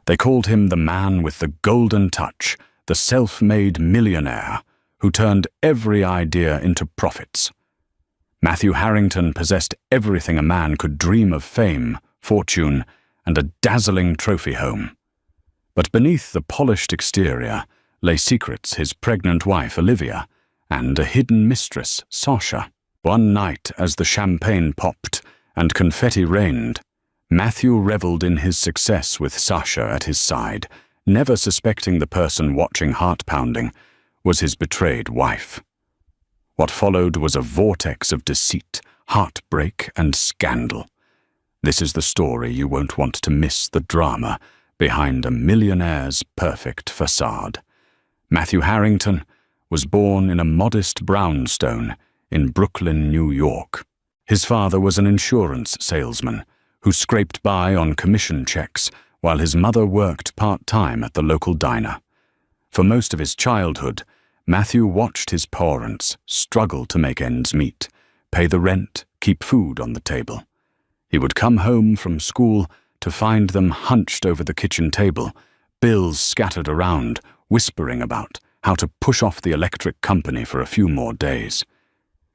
They called him the man with the golden touch, the self-made millionaire, who turned every idea into profits. Matthew Harrington possessed everything a man could dream of: fame, fortune, and a dazzling trophy home. But beneath the polished exterior lay secrets: his pregnant wife, Olivia, and a hidden mistress, Sasha. One night, as the champagne popped and confetti rained, Matthew reveled in his success with Sasha at his side, never suspecting the person watching, heart-pounding, was his betrayed wife. What followed was a vortex of deceit, heartbreak, and scandal. This is the story you won't want to miss: the drama behind a millionaire's perfect facade. Matthew Harrington was born in a modest brownstone in Brooklyn, New York. His father was an insurance salesman who scraped by on commission checks while his mother worked part-time at the local diner. For most of his childhood, Matthew watched his parents struggle to make ends meet, pay the rent, keep food on the table. He would come home from school to find them hunched over the kitchen table, bills scattered around, whispering about how to push off the electric company for a few more days.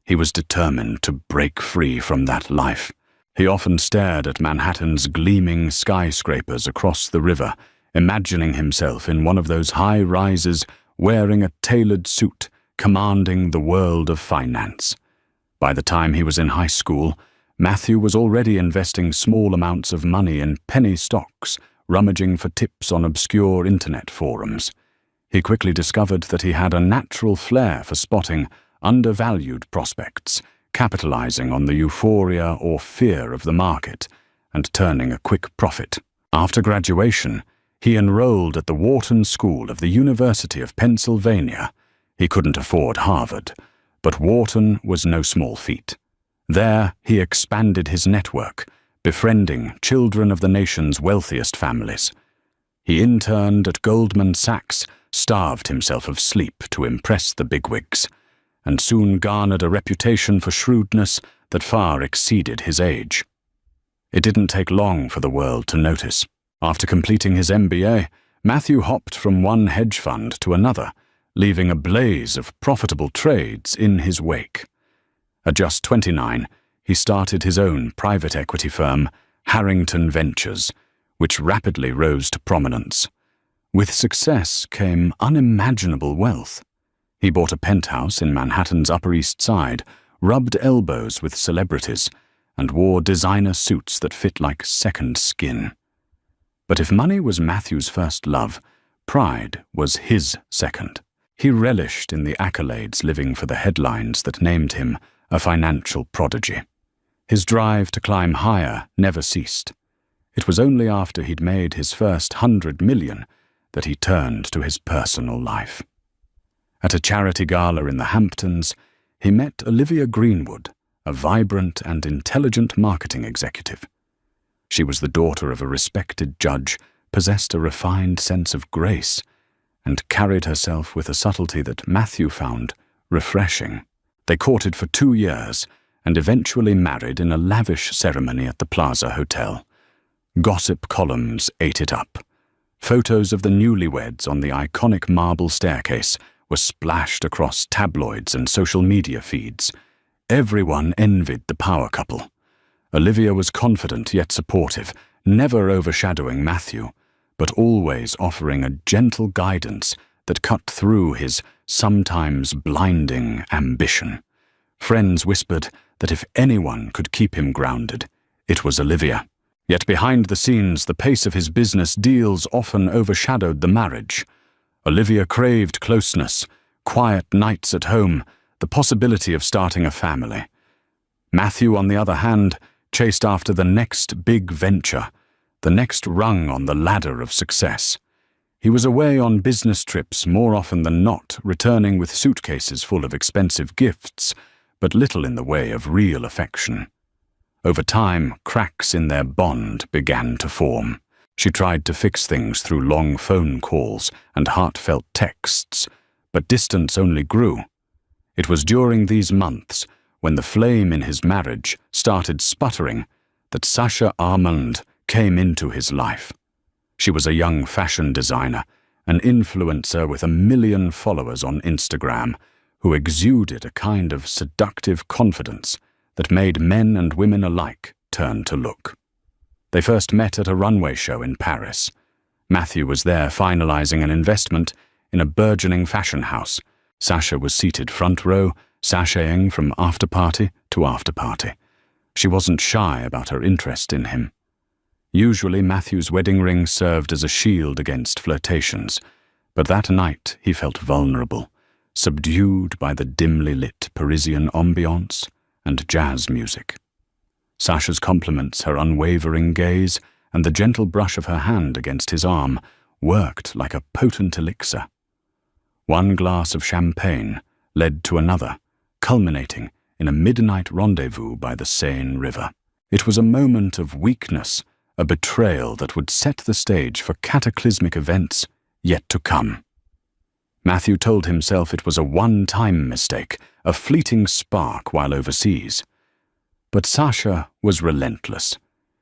He was determined to break free from that life. He often stared at Manhattan's gleaming skyscrapers across the river, imagining himself in one of those high rises, wearing a tailored suit, commanding the world of finance. By the time he was in high school, Matthew was already investing small amounts of money in penny stocks, rummaging for tips on obscure internet forums. He quickly discovered that he had a natural flair for spotting undervalued prospects, capitalizing on the euphoria or fear of the market, and turning a quick profit. After graduation, he enrolled at the Wharton School of the University of Pennsylvania. He couldn't afford Harvard, but Wharton was no small feat. There, he expanded his network, befriending children of the nation's wealthiest families. He interned at Goldman Sachs, starved himself of sleep to impress the bigwigs, and soon garnered a reputation for shrewdness that far exceeded his age. It didn't take long for the world to notice. After completing his MBA, Matthew hopped from one hedge fund to another, leaving a blaze of profitable trades in his wake. At just 29, he started his own private equity firm, Harrington Ventures, which rapidly rose to prominence. With success came unimaginable wealth. He bought a penthouse in Manhattan's Upper East Side, rubbed elbows with celebrities, and wore designer suits that fit like second skin. But if money was Matthew's first love, pride was his second. He relished in the accolades, living for the headlines that named him a financial prodigy. His drive to climb higher never ceased. It was only after he'd made his first $100 million that he turned to his personal life. At a charity gala in the Hamptons, he met Olivia Greenwood, a vibrant and intelligent marketing executive. She was the daughter of a respected judge, possessed a refined sense of grace, and carried herself with a subtlety that Matthew found refreshing. They courted for 2 years and eventually married in a lavish ceremony at the Plaza Hotel. Gossip columns ate it up. Photos of the newlyweds on the iconic marble staircase were splashed across tabloids and social media feeds. Everyone envied the power couple. Olivia was confident yet supportive, never overshadowing Matthew, but always offering a gentle guidance that cut through his sometimes blinding ambition. Friends whispered that if anyone could keep him grounded, it was Olivia. Yet behind the scenes, the pace of his business deals often overshadowed the marriage. Olivia craved closeness, quiet nights at home, the possibility of starting a family. Matthew, on the other hand, chased after the next big venture, the next rung on the ladder of success. He was away on business trips more often than not, returning with suitcases full of expensive gifts, but little in the way of real affection. Over time, cracks in their bond began to form. She tried to fix things through long phone calls and heartfelt texts, but distance only grew. It was during these months, when the flame in his marriage started sputtering, that Sasha Armand came into his life. She was a young fashion designer, an influencer with 1 million followers on Instagram, who exuded a kind of seductive confidence that made men and women alike turn to look. They first met at a runway show in Paris. Matthew was there finalizing an investment in a burgeoning fashion house. Sasha was seated front row, sashaying from after-party to after-party. She wasn't shy about her interest in him. Usually Matthew's wedding ring served as a shield against flirtations, but that night he felt vulnerable, subdued by the dimly lit Parisian ambiance and jazz music. Sasha's compliments, her unwavering gaze, and the gentle brush of her hand against his arm worked like a potent elixir. One glass of champagne led to another, culminating in a midnight rendezvous by the Seine River. It was a moment of weakness, a betrayal that would set the stage for cataclysmic events yet to come. Matthew told himself it was a one-time mistake, a fleeting spark while overseas. But Sasha was relentless.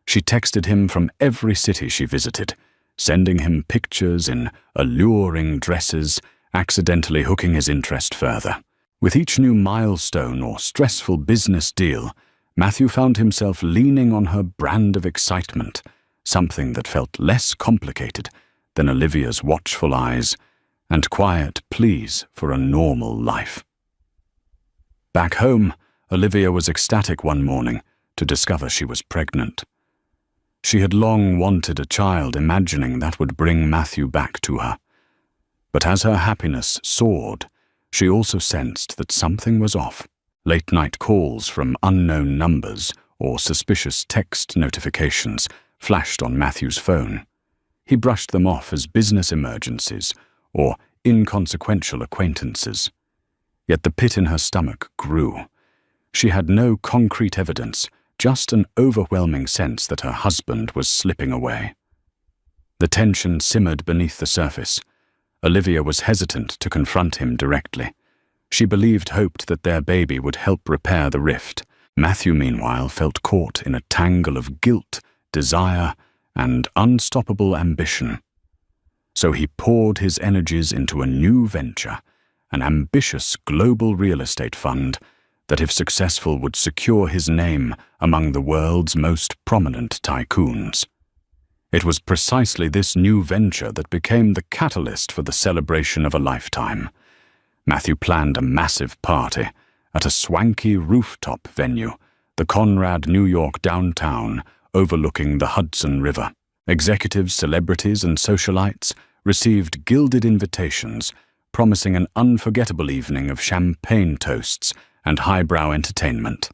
She texted him from every city she visited, sending him pictures in alluring dresses, accidentally hooking his interest further. With each new milestone or stressful business deal, Matthew found himself leaning on her brand of excitement, something that felt less complicated than Olivia's watchful eyes and quiet pleas for a normal life. Back home, Olivia was ecstatic one morning to discover she was pregnant. She had long wanted a child, imagining that would bring Matthew back to her. But as her happiness soared, she also sensed that something was off. Late-night calls from unknown numbers or suspicious text notifications flashed on Matthew's phone. He brushed them off as business emergencies or inconsequential acquaintances. Yet the pit in her stomach grew. She had no concrete evidence, just an overwhelming sense that her husband was slipping away. The tension simmered beneath the surface. Olivia was hesitant to confront him directly. She hoped that their baby would help repair the rift. Matthew, meanwhile, felt caught in a tangle of guilt, desire, and unstoppable ambition. So he poured his energies into a new venture, an ambitious global real estate fund that, if successful, would secure his name among the world's most prominent tycoons. It was precisely this new venture that became the catalyst for the celebration of a lifetime. Matthew planned a massive party at a swanky rooftop venue, the Conrad New York downtown, overlooking the Hudson River. Executives, celebrities, and socialites received gilded invitations, promising an unforgettable evening of champagne toasts and highbrow entertainment.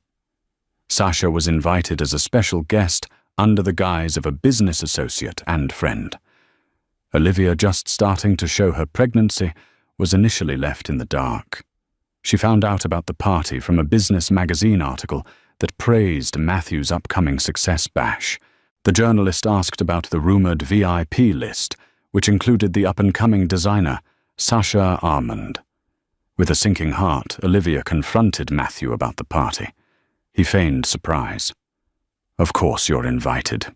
Sasha was invited as a special guest under the guise of a business associate and friend. Olivia, just starting to show her pregnancy, was initially left in the dark. She found out about the party from a business magazine article that praised Matthew's upcoming success bash. The journalist asked about the rumored VIP list, which included the up-and-coming designer Sasha Armand. With a sinking heart, Olivia confronted Matthew about the party. He feigned surprise. "Of course you're invited.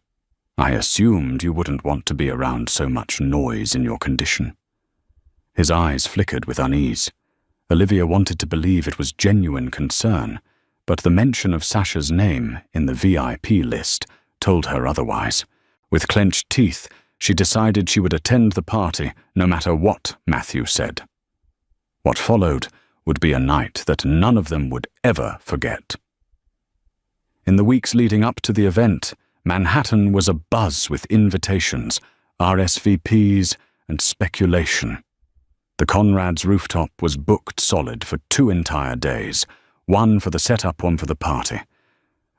I assumed you wouldn't want to be around so much noise in your condition." His eyes flickered with unease. Olivia wanted to believe it was genuine concern, but the mention of Sasha's name in the VIP list told her otherwise. With clenched teeth, she decided she would attend the party no matter what Matthew said. What followed would be a night that none of them would ever forget. In the weeks leading up to the event, Manhattan was abuzz with invitations, RSVPs, and speculation. The Conrad's rooftop was booked solid for 2 entire days, one for the setup, one for the party.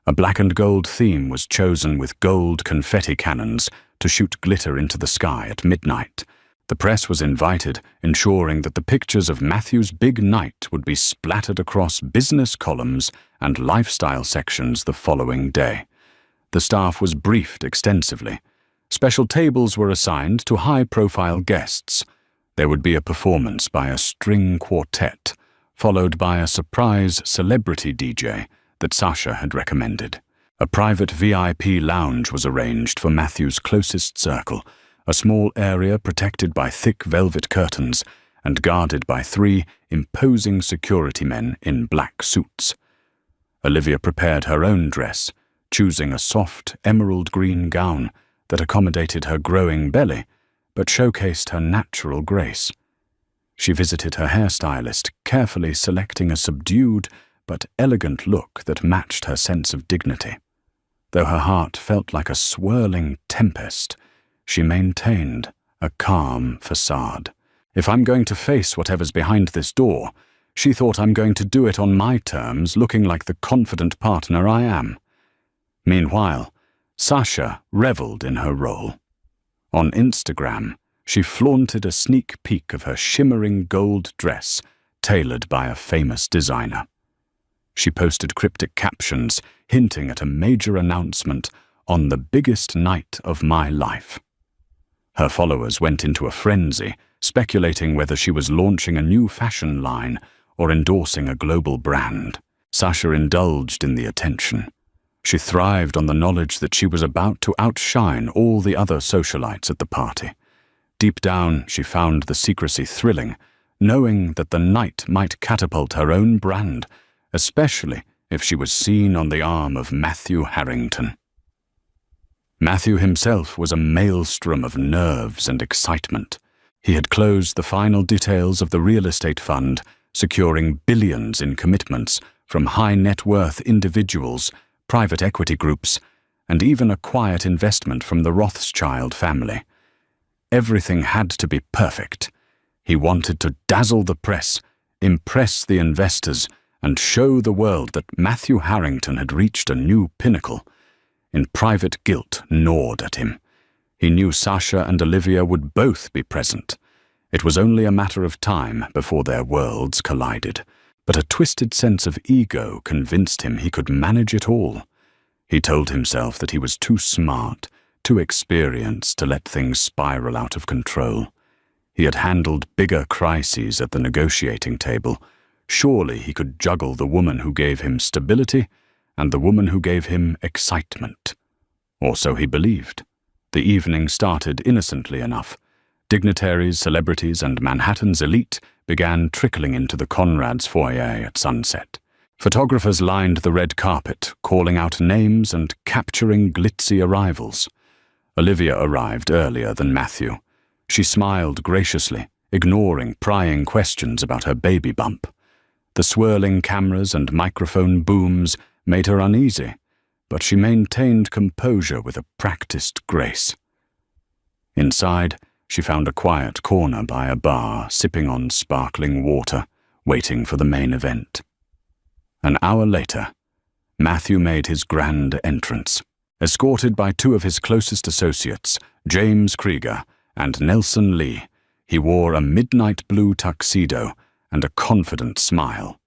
A black and gold theme was chosen with gold confetti cannons to shoot glitter into the sky at midnight. The press was invited, ensuring that the pictures of Matthew's big night would be splattered across business columns and lifestyle sections the following day. The staff was briefed extensively. Special tables were assigned to high-profile guests. There would be a performance by a string quartet, followed by a surprise celebrity DJ that Sasha had recommended. A private VIP lounge was arranged for Matthew's closest circle, a small area protected by thick velvet curtains and guarded by 3 imposing security men in black suits. Olivia prepared her own dress, choosing a soft emerald green gown that accommodated her growing belly but showcased her natural grace. She visited her hairstylist, carefully selecting a subdued but elegant look that matched her sense of dignity. Though her heart felt like a swirling tempest, she maintained a calm facade. If I'm going to face whatever's behind this door, she thought I'm going to do it on my terms, looking like the confident partner I am. Meanwhile, Sasha reveled in her role. On Instagram, she flaunted a sneak peek of her shimmering gold dress, tailored by a famous designer. She posted cryptic captions hinting at a major announcement on the biggest night of my life. Her followers went into a frenzy, speculating whether she was launching a new fashion line or endorsing a global brand. Sasha indulged in the attention. She thrived on the knowledge that she was about to outshine all the other socialites at the party. Deep down, she found the secrecy thrilling, knowing that the night might catapult her own brand, especially if she was seen on the arm of Matthew Harrington. Matthew himself was a maelstrom of nerves and excitement. He had closed the final details of the real estate fund, securing billions in commitments from high-net-worth individuals, private equity groups, and even a quiet investment from the Rothschild family. Everything had to be perfect. He wanted to dazzle the press, impress the investors, and show the world that Matthew Harrington had reached a new pinnacle. In private guilt gnawed at him. He knew Sasha and Olivia would both be present. It was only a matter of time before their worlds collided, but a twisted sense of ego convinced him he could manage it all. He told himself that he was too smart, too experienced to let things spiral out of control. He had handled bigger crises at the negotiating table. Surely he could juggle the woman who gave him stability and the woman who gave him excitement. Or so he believed. The evening started innocently enough. Dignitaries, celebrities, and Manhattan's elite began trickling into the Conrad's foyer at sunset. Photographers lined the red carpet, calling out names and capturing glitzy arrivals. Olivia arrived earlier than Matthew. She smiled graciously, ignoring prying questions about her baby bump. The swirling cameras and microphone booms made her uneasy, but she maintained composure with a practiced grace. Inside, she found a quiet corner by a bar, sipping on sparkling water, waiting for the main event. An hour later, Matthew made his grand entrance. Escorted by 2 of his closest associates, James Krieger and Nelson Lee, he wore a midnight blue tuxedo and a confident smile.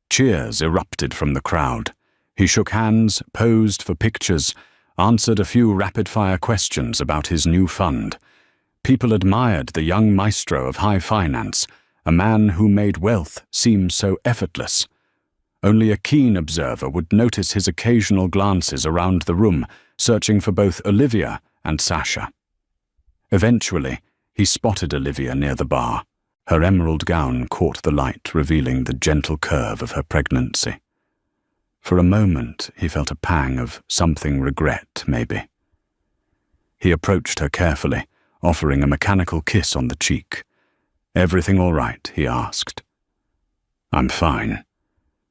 Cheers erupted from the crowd. He shook hands, posed for pictures, answered a few rapid-fire questions about his new fund. People admired the young maestro of high finance, a man who made wealth seem so effortless. Only a keen observer would notice his occasional glances around the room, searching for both Olivia and Sasha. Eventually, he spotted Olivia near the bar. Her emerald gown caught the light, revealing the gentle curve of her pregnancy. For a moment, he felt a pang of something regret, maybe. He approached her carefully, offering a mechanical kiss on the cheek. "Everything all right?" he asked. "I'm fine,"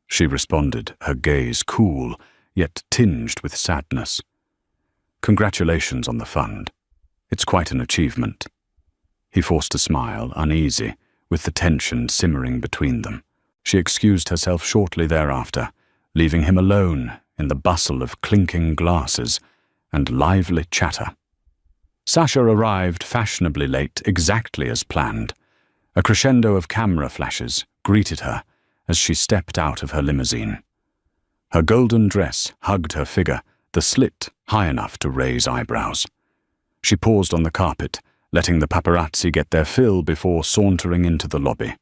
she responded, her gaze cool, yet tinged with sadness. "Congratulations on the fund. It's quite an achievement." He forced a smile, uneasy, with the tension simmering between them. She excused herself shortly thereafter, leaving him alone in the bustle of clinking glasses and lively chatter. Sasha arrived fashionably late, exactly as planned. A crescendo of camera flashes greeted her as she stepped out of her limousine. Her golden dress hugged her figure, the slit high enough to raise eyebrows. She paused on the carpet, letting the paparazzi get their fill before sauntering into the lobby.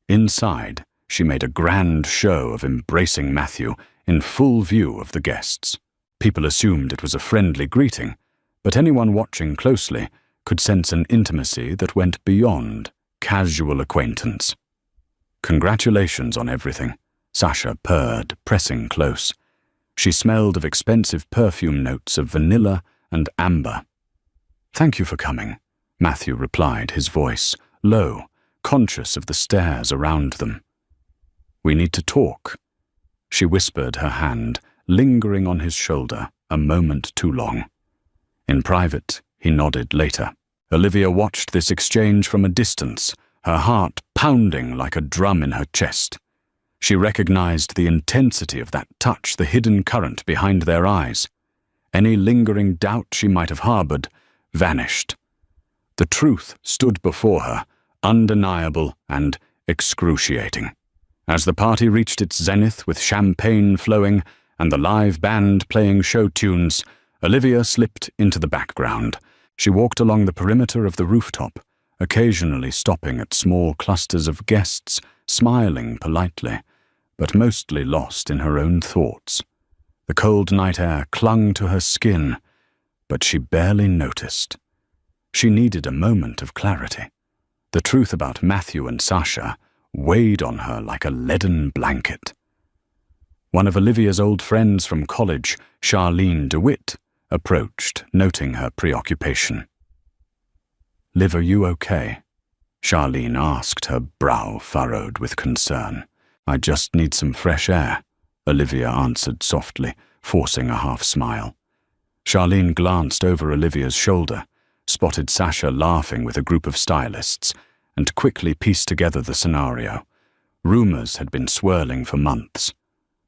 Inside, she made a grand show of embracing Matthew in full view of the guests. People assumed it was a friendly greeting, but anyone watching closely could sense an intimacy that went beyond casual acquaintance. "Congratulations on everything," Sasha purred, pressing close. She smelled of expensive perfume notes of vanilla and amber. "Thank you for coming," Matthew replied, his voice low, conscious of the stares around them. "We need to talk." She whispered, her hand lingering on his shoulder a moment too long. In private, he nodded later. Olivia watched this exchange from a distance, her heart pounding like a drum in her chest. She recognized the intensity of that touch, the hidden current behind their eyes. Any lingering doubt she might have harbored vanished. The truth stood before her, undeniable and excruciating. As the party reached its zenith with champagne flowing and the live band playing show tunes, Olivia slipped into the background. She walked along the perimeter of the rooftop, occasionally stopping at small clusters of guests, smiling politely, but mostly lost in her own thoughts. The cold night air clung to her skin, but she barely noticed. She needed a moment of clarity. The truth about Matthew and Sasha weighed on her like a leaden blanket. One of Olivia's old friends from college, Charlene DeWitt, approached, noting her preoccupation. "Liv, are you okay?" Charlene asked, her brow furrowed with concern. "I just need some fresh air," Olivia answered softly, forcing a half-smile. Charlene glanced over Olivia's shoulder, spotted Sasha laughing with a group of stylists, and quickly pieced together the scenario. Rumors had been swirling for months.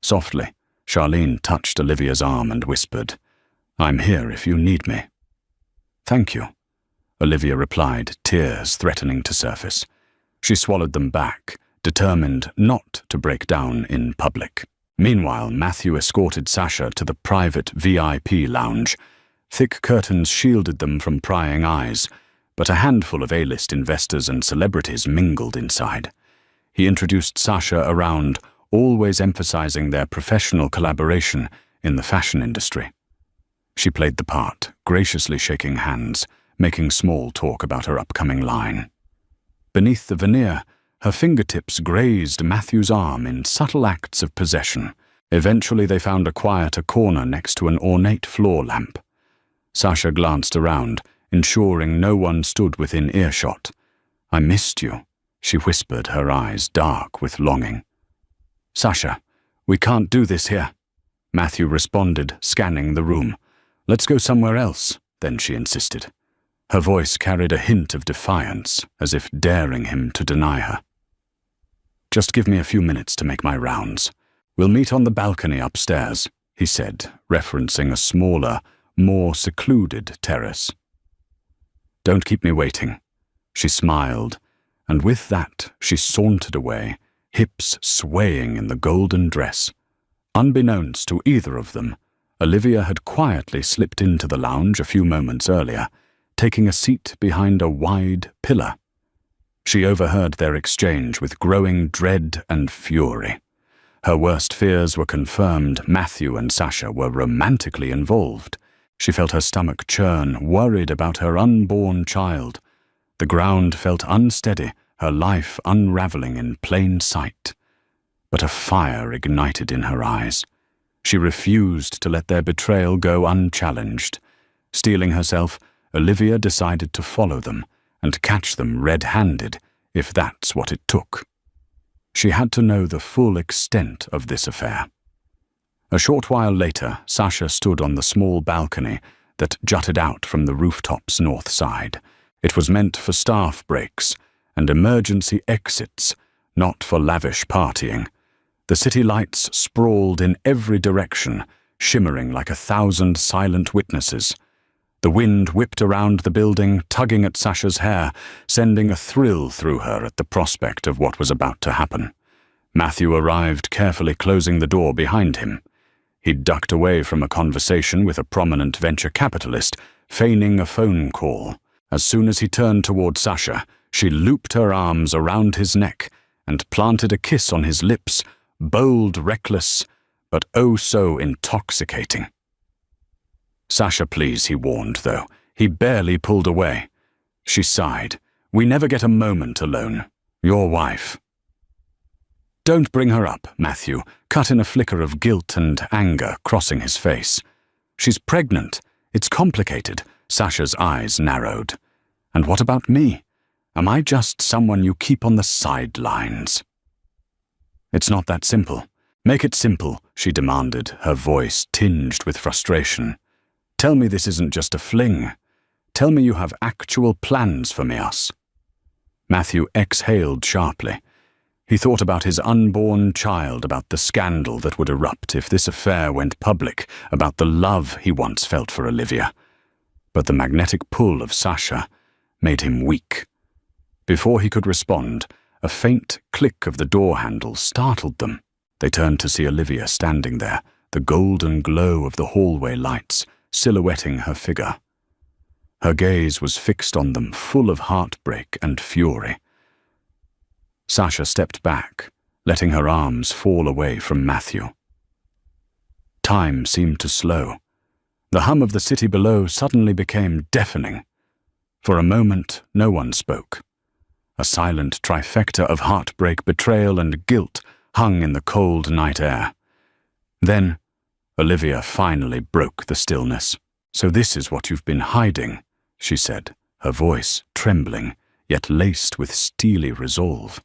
Softly, Charlene touched Olivia's arm and whispered, "I'm here if you need me." "Thank you," Olivia replied, tears threatening to surface. She swallowed them back, determined not to break down in public. Meanwhile, Matthew escorted Sasha to the private VIP lounge. Thick curtains shielded them from prying eyes, but a handful of A-list investors and celebrities mingled inside. He introduced Sasha around, always emphasizing their professional collaboration in the fashion industry. She played the part, graciously shaking hands, making small talk about her upcoming line. Beneath the veneer, her fingertips grazed Matthew's arm in subtle acts of possession. Eventually they found a quieter corner next to an ornate floor lamp. Sasha glanced around, ensuring no one stood within earshot. "I missed you," she whispered, her eyes dark with longing. "Sasha, we can't do this here," Matthew responded, scanning the room. "Let's go somewhere else," then she insisted. Her voice carried a hint of defiance, as if daring him to deny her. "Just give me a few minutes to make my rounds. We'll meet on the balcony upstairs," he said, referencing a smaller, more secluded terrace. "Don't keep me waiting." She smiled, and with that she sauntered away, hips swaying in the golden dress. Unbeknownst to either of them, Olivia had quietly slipped into the lounge a few moments earlier, taking a seat behind a wide pillar. She overheard their exchange with growing dread and fury. Her worst fears were confirmed. Matthew and Sasha were romantically involved. She felt her stomach churn, worried about her unborn child. The ground felt unsteady, her life unraveling in plain sight. But a fire ignited in her eyes. She refused to let their betrayal go unchallenged. Steeling herself, Olivia decided to follow them and catch them red-handed, if that's what it took. She had to know the full extent of this affair. A short while later, Sasha stood on the small balcony that jutted out from the rooftop's north side. It was meant for staff breaks and emergency exits, not for lavish partying. The city lights sprawled in every direction, shimmering like 1,000 silent witnesses. The wind whipped around the building, tugging at Sasha's hair, sending a thrill through her at the prospect of what was about to happen. Matthew arrived, carefully closing the door behind him. He'd ducked away from a conversation with a prominent venture capitalist, feigning a phone call. As soon as he turned toward Sasha, she looped her arms around his neck and planted a kiss on his lips, bold, reckless, but oh so intoxicating. "Sasha, please," he warned, though. He barely pulled away. She sighed. We never get a moment alone. Your wife. Don't bring her up, Matthew cut in, a flicker of guilt and anger crossing his face. She's pregnant. It's complicated. Sasha's eyes narrowed. And what about me? Am I just someone you keep on the sidelines? It's not that simple. Make it simple, she demanded, her voice tinged with frustration. Tell me this isn't just a fling. Tell me you have actual plans for us. Matthew exhaled sharply. He thought about his unborn child, about the scandal that would erupt if this affair went public, about the love he once felt for Olivia. But the magnetic pull of Sasha made him weak. Before he could respond, a faint click of the door handle startled them. They turned to see Olivia standing there, the golden glow of the hallway lights silhouetting her figure. Her gaze was fixed on them, full of heartbreak and fury. Sasha stepped back, letting her arms fall away from Matthew. Time seemed to slow. The hum of the city below suddenly became deafening. For a moment, no one spoke. A silent trifecta of heartbreak, betrayal, and guilt hung in the cold night air. Then, Olivia finally broke the stillness. So this is what you've been hiding, she said, her voice trembling, yet laced with steely resolve.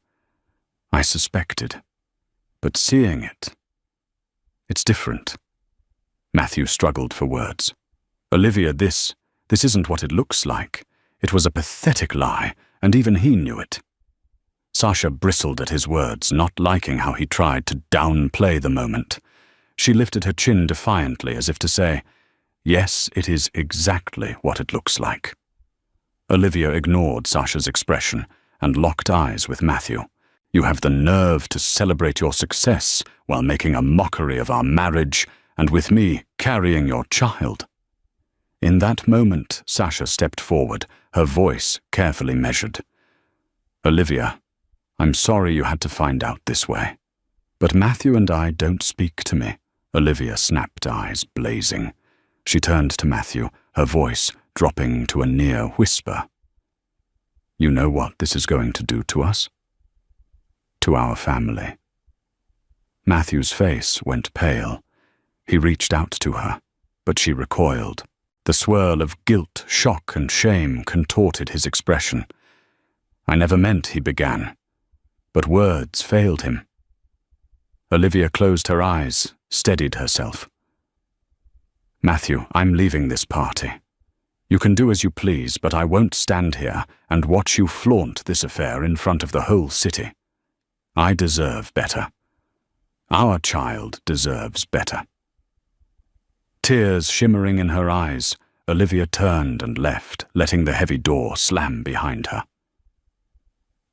I suspected, but seeing it, it's different. Matthew struggled for words. Olivia, this isn't what it looks like. It was a pathetic lie, and even he knew it. Sasha bristled at his words, not liking how he tried to downplay the moment. She lifted her chin defiantly, as if to say, yes, it is exactly what it looks like. Olivia ignored Sasha's expression and locked eyes with Matthew. You have the nerve to celebrate your success while making a mockery of our marriage and with me carrying your child. In that moment, Sasha stepped forward, her voice carefully measured. Olivia, I'm sorry you had to find out this way. But Matthew and I don't speak to me. Olivia snapped, eyes blazing. She turned to Matthew, her voice dropping to a near whisper. You know what this is going to do to us? To our family. Matthew's face went pale. He reached out to her, but she recoiled. The swirl of guilt, shock, and shame contorted his expression. I never meant, he began, but words failed him. Olivia closed her eyes, steadied herself. Matthew, I'm leaving this party. You can do as you please, but I won't stand here and watch you flaunt this affair in front of the whole city. I deserve better. Our child deserves better. Tears shimmering in her eyes, Olivia turned and left, letting the heavy door slam behind her.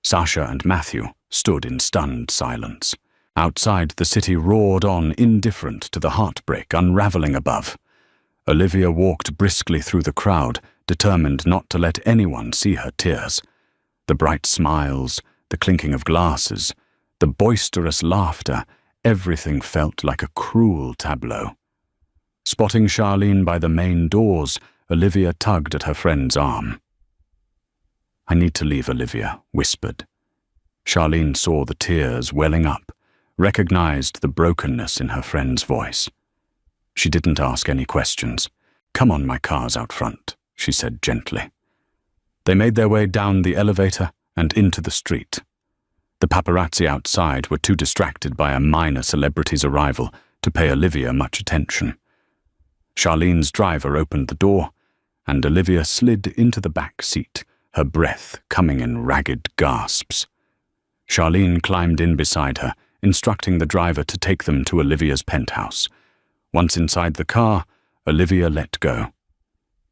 Sasha and Matthew stood in stunned silence. Outside, the city roared on, indifferent to the heartbreak unraveling above. Olivia walked briskly through the crowd, determined not to let anyone see her tears. The bright smiles, the clinking of glasses, the boisterous laughter, everything felt like a cruel tableau. Spotting Charlene by the main doors, Olivia tugged at her friend's arm. I need to leave, Olivia whispered. Charlene saw the tears welling up, recognized the brokenness in her friend's voice. She didn't ask any questions. Come on, my car's out front, she said gently. They made their way down the elevator and into the street. The paparazzi outside were too distracted by a minor celebrity's arrival to pay Olivia much attention. Charlene's driver opened the door, and Olivia slid into the back seat, her breath coming in ragged gasps. Charlene climbed in beside her, instructing the driver to take them to Olivia's penthouse. Once inside the car, Olivia let go.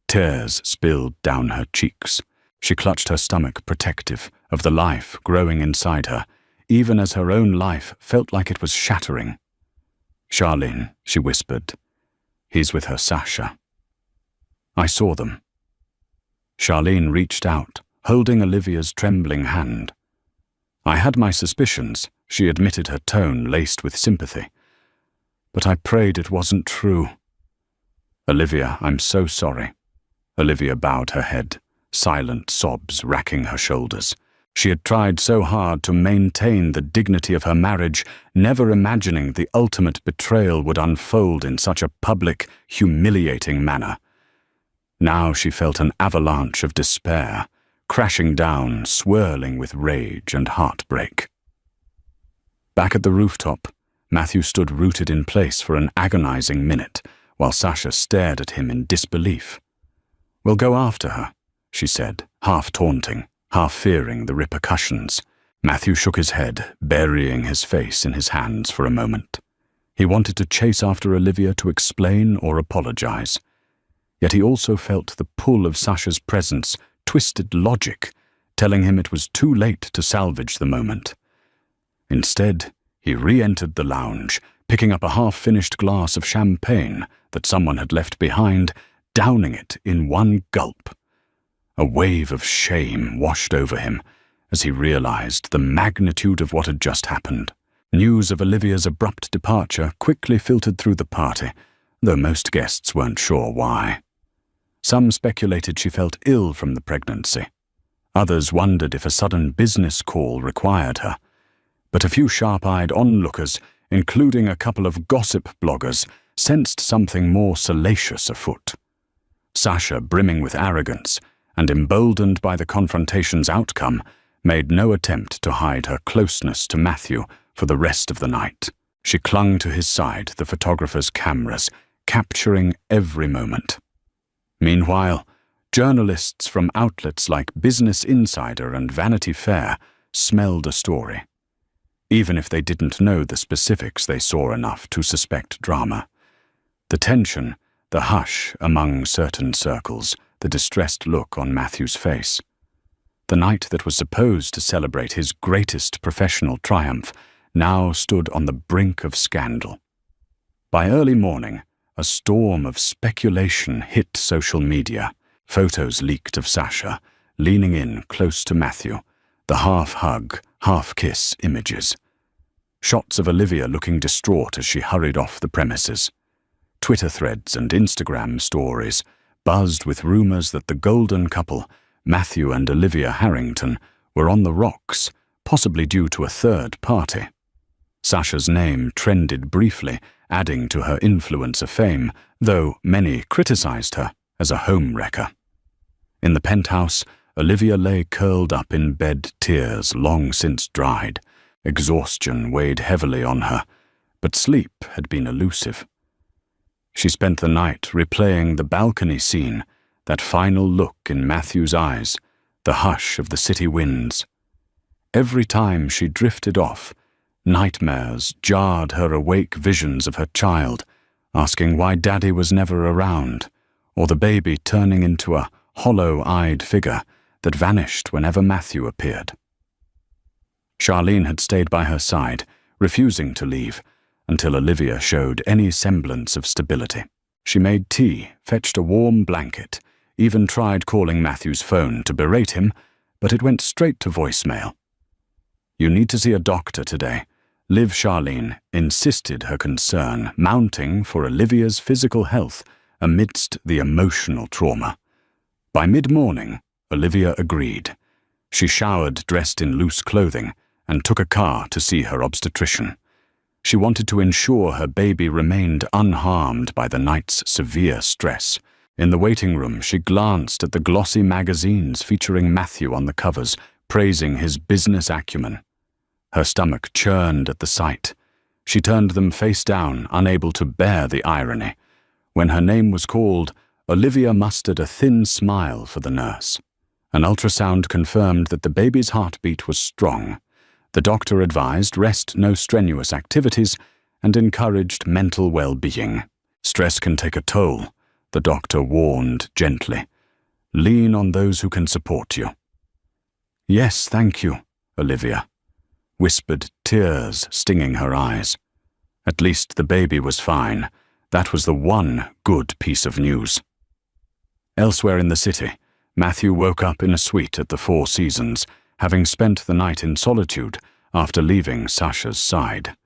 Tears spilled down her cheeks. She clutched her stomach, protective of the life growing inside her, even as her own life felt like it was shattering. Charlene, she whispered. He's with her Sasha. I saw them. Charlene reached out, holding Olivia's trembling hand. I had my suspicions, she admitted, her tone laced with sympathy. But I prayed it wasn't true. Olivia, I'm so sorry. Olivia bowed her head. silent sobs racking her shoulders. She had tried so hard to maintain the dignity of her marriage, never imagining the ultimate betrayal would unfold in such a public, humiliating manner. Now she felt an avalanche of despair, crashing down, swirling with rage and heartbreak. Back at the rooftop, Matthew stood rooted in place for an agonizing minute, while Sasha stared at him in disbelief. "We'll go after her," she said, half taunting, half fearing the repercussions. Matthew shook his head, burying his face in his hands for a moment. He wanted to chase after Olivia to explain or apologize. Yet he also felt the pull of Sasha's presence, twisted logic, telling him it was too late to salvage the moment. Instead, he re-entered the lounge, picking up a half-finished glass of champagne that someone had left behind, downing it in one gulp. A wave of shame washed over him as he realized the magnitude of what had just happened. News of Olivia's abrupt departure quickly filtered through the party, though most guests weren't sure why. Some speculated she felt ill from the pregnancy. Others wondered if a sudden business call required her. But a few sharp-eyed onlookers, including a couple of gossip bloggers, sensed something more salacious afoot. Sasha, brimming with arrogance, and emboldened by the confrontation's outcome, made no attempt to hide her closeness to Matthew for the rest of the night. She clung to his side, the photographer's cameras, capturing every moment. Meanwhile, journalists from outlets like Business Insider and Vanity Fair smelled a story. Even if they didn't know the specifics, they saw enough to suspect drama. The tension, the hush among certain circles, the distressed look on Matthew's face. The night that was supposed to celebrate his greatest professional triumph now stood on the brink of scandal. By early morning, a storm of speculation hit social media. Photos leaked of Sasha, leaning in close to Matthew, the half-hug, half-kiss images. Shots of Olivia looking distraught as she hurried off the premises. Twitter threads and Instagram stories buzzed with rumors that the golden couple, Matthew and Olivia Harrington, were on the rocks, possibly due to a third party. Sasha's name trended briefly, adding to her influencer fame, though many criticized her as a homewrecker. In the penthouse, Olivia lay curled up in bed, tears long since dried. Exhaustion weighed heavily on her, but sleep had been elusive. She spent the night replaying the balcony scene, that final look in Matthew's eyes, the hush of the city winds. Every time she drifted off, nightmares jarred her awake visions of her child, asking why Daddy was never around, or the baby turning into a hollow-eyed figure that vanished whenever Matthew appeared. Charlene had stayed by her side, refusing to leave, until Olivia showed any semblance of stability. She made tea, fetched a warm blanket, even tried calling Matthew's phone to berate him, but it went straight to voicemail. "You need to see a doctor today," Liv Charlene insisted, her concern mounting for Olivia's physical health amidst the emotional trauma. By mid-morning, Olivia agreed. She showered dressed in loose clothing and took a car to see her obstetrician. She wanted to ensure her baby remained unharmed by the night's severe stress. In the waiting room, she glanced at the glossy magazines featuring Matthew on the covers, praising his business acumen. Her stomach churned at the sight. She turned them face down, unable to bear the irony. When her name was called, Olivia mustered a thin smile for the nurse. An ultrasound confirmed that the baby's heartbeat was strong. The doctor advised rest, no strenuous activities, and encouraged mental well-being. "Stress can take a toll," the doctor warned gently. "Lean on those who can support you." "Yes, thank you, Olivia," whispered, tears stinging her eyes. At least the baby was fine. That was the one good piece of news. Elsewhere in the city, Matthew woke up in a suite at the Four Seasons, having spent the night in solitude after leaving Sasha's side.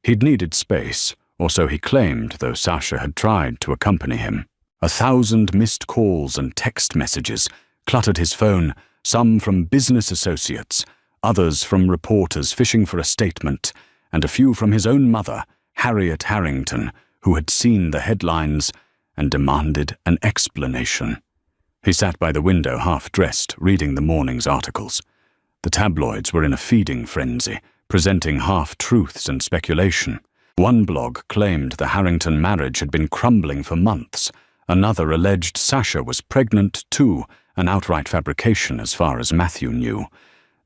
He'd needed space, or so he claimed, though Sasha had tried to accompany him. 1,000 missed calls and text messages, cluttered his phone, some from business associates, others from reporters fishing for a statement, and a few from his own mother, Harriet Harrington, who had seen the headlines and demanded an explanation. He sat by the window half-dressed, reading the morning's articles. The tabloids were in a feeding frenzy, presenting half-truths and speculation. One blog claimed the Harrington marriage had been crumbling for months. Another alleged Sasha was pregnant too, an outright fabrication as far as Matthew knew.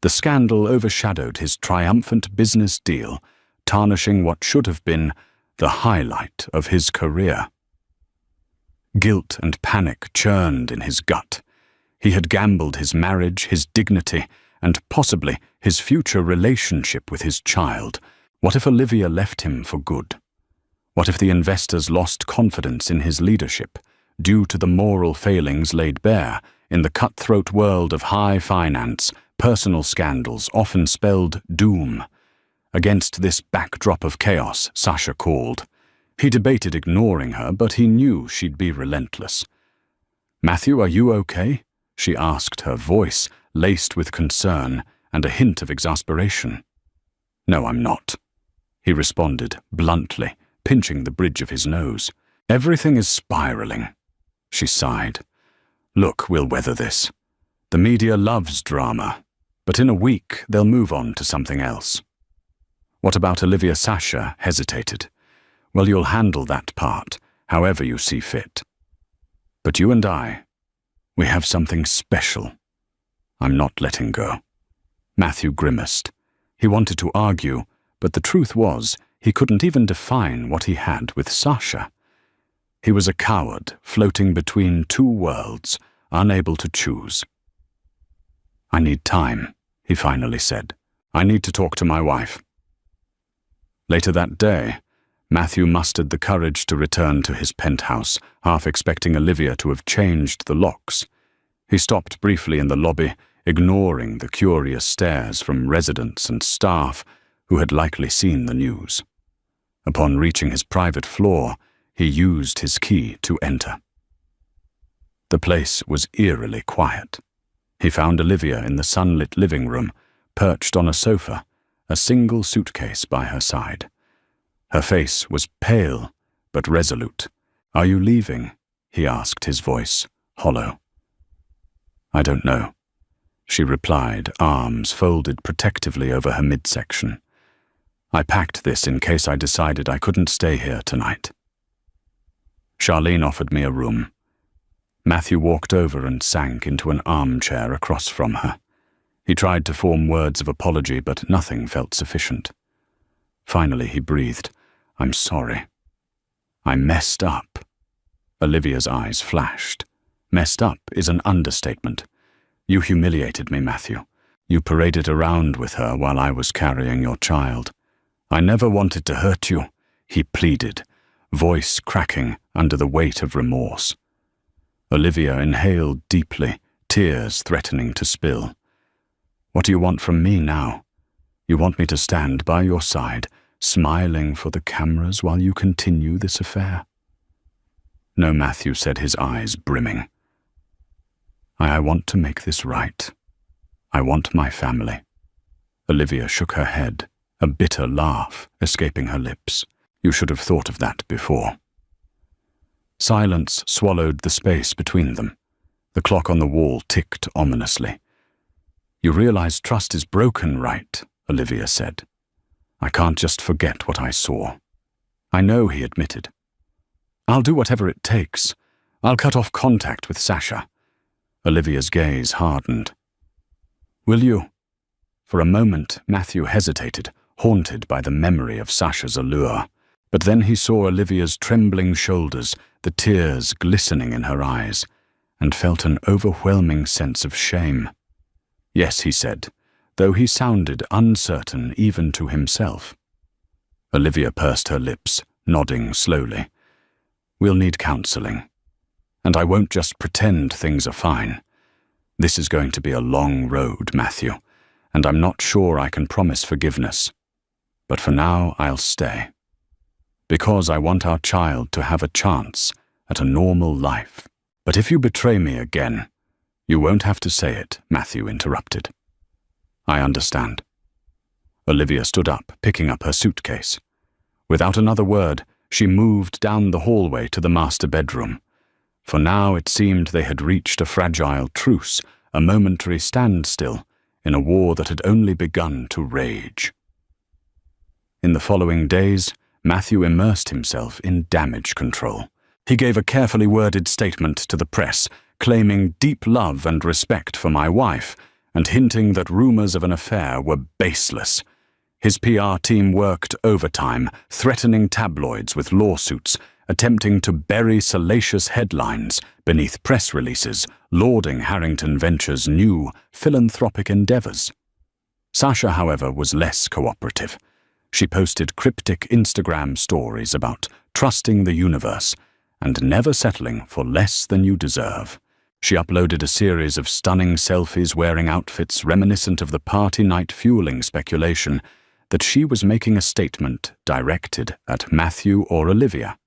The scandal overshadowed his triumphant business deal, tarnishing what should have been the highlight of his career. Guilt and panic churned in his gut. He had gambled his marriage, his dignity, and possibly his future relationship with his child. What if Olivia left him for good? What if the investors lost confidence in his leadership, due to the moral failings laid bare in the cutthroat world of high finance? Personal scandals often spelled doom. Against this backdrop of chaos, Sasha called. He debated ignoring her, but he knew she'd be relentless. "Matthew, are you okay?" she asked, her voice laced with concern and a hint of exasperation. "No, I'm not," he responded bluntly, pinching the bridge of his nose. "Everything is spiraling," she sighed. "Look, we'll weather this. The media loves drama, but in a week they'll move on to something else." "What about Olivia?" Sasha hesitated. "Well, you'll handle that part, however you see fit. But you and I, we have something special. I'm not letting go." Matthew grimaced. He wanted to argue, but the truth was he couldn't even define what he had with Sasha. He was a coward, floating between two worlds, unable to choose. "I need time," he finally said. "I need to talk to my wife." Later that day, Matthew mustered the courage to return to his penthouse, half expecting Olivia to have changed the locks. He stopped briefly in the lobby, ignoring the curious stares from residents and staff who had likely seen the news. Upon reaching his private floor, he used his key to enter. The place was eerily quiet. He found Olivia in the sunlit living room, perched on a sofa, a single suitcase by her side. Her face was pale but resolute. "Are you leaving?" he asked, his voice hollow. "I don't know," she replied, arms folded protectively over her midsection. "I packed this in case I decided I couldn't stay here tonight." Charlene offered me a room. Matthew walked over and sank into an armchair across from her. He tried to form words of apology, but nothing felt sufficient. Finally he breathed, "I'm sorry. I messed up." Olivia's eyes flashed. "Messed up is an understatement. You humiliated me, Matthew. You paraded around with her while I was carrying your child. I never wanted to hurt you," he pleaded, voice cracking under the weight of remorse. Olivia inhaled deeply, tears threatening to spill. "What do you want from me now? You want me to stand by your side, smiling for the cameras while you continue this affair?" "No," Matthew said, his eyes brimming. I want to make this right. I want my family." Olivia shook her head, a bitter laugh escaping her lips. "You should have thought of that before." Silence swallowed the space between them. The clock on the wall ticked ominously. "You realize trust is broken, right?" Olivia said. "I can't just forget what I saw." "I know," he admitted. "I'll do whatever it takes. I'll cut off contact with Sasha." Olivia's gaze hardened. "Will you?" For a moment, Matthew hesitated, haunted by the memory of Sasha's allure. But then he saw Olivia's trembling shoulders, the tears glistening in her eyes, and felt an overwhelming sense of shame. "Yes," he said, though he sounded uncertain even to himself. Olivia pursed her lips, nodding slowly. "We'll need counseling. And I won't just pretend things are fine. This is going to be a long road, Matthew, and I'm not sure I can promise forgiveness. But for now, I'll stay. Because I want our child to have a chance at a normal life. But if you betray me again, You won't have to say it, Matthew interrupted. I understand. Olivia stood up, picking up her suitcase. Without another word, she moved down the hallway to the master bedroom. For now it seemed they had reached a fragile truce, a momentary standstill, in a war that had only begun to rage. In the following days, Matthew immersed himself in damage control. He gave a carefully worded statement to the press, claiming deep love and respect for my wife, and hinting that rumors of an affair were baseless. His PR team worked overtime, threatening tabloids with lawsuits, attempting to bury salacious headlines beneath press releases lauding Harrington Ventures' new philanthropic endeavors. Sasha, however, was less cooperative. She posted cryptic Instagram stories about trusting the universe and never settling for less than you deserve. She uploaded a series of stunning selfies wearing outfits reminiscent of the party night fueling speculation that she was making a statement directed at Matthew or Olivia.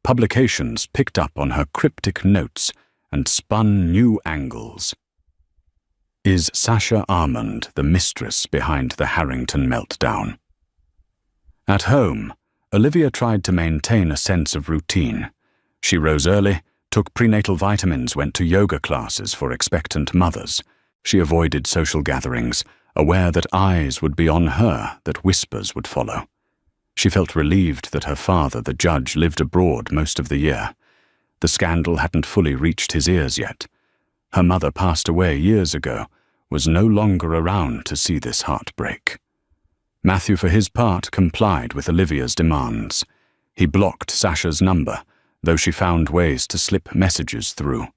Publications picked up on her cryptic notes and spun new angles. Is Sasha Armand the mistress behind the Harrington meltdown? At home, Olivia tried to maintain a sense of routine. She rose early, took prenatal vitamins, went to yoga classes for expectant mothers. She avoided social gatherings, aware that eyes would be on her, that whispers would follow. She felt relieved that her father, the judge, lived abroad most of the year. The scandal hadn't fully reached his ears yet. Her mother passed away years ago, was no longer around to see this heartbreak. Matthew, for his part, complied with Olivia's demands. He blocked Sasha's number, though she found ways to slip messages through.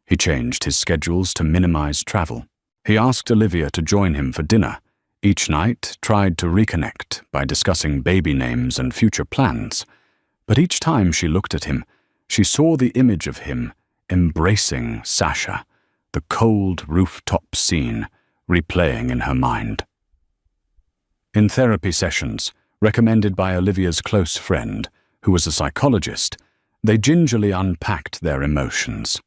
He changed his schedules to minimize travel. He asked Olivia to join him for dinner. Each night tried to reconnect by discussing baby names and future plans. But each time she looked at him, she saw the image of him embracing Sasha, the cold rooftop scene replaying in her mind. In therapy sessions, recommended by Olivia's close friend, who was a psychologist, they gingerly unpacked their emotions.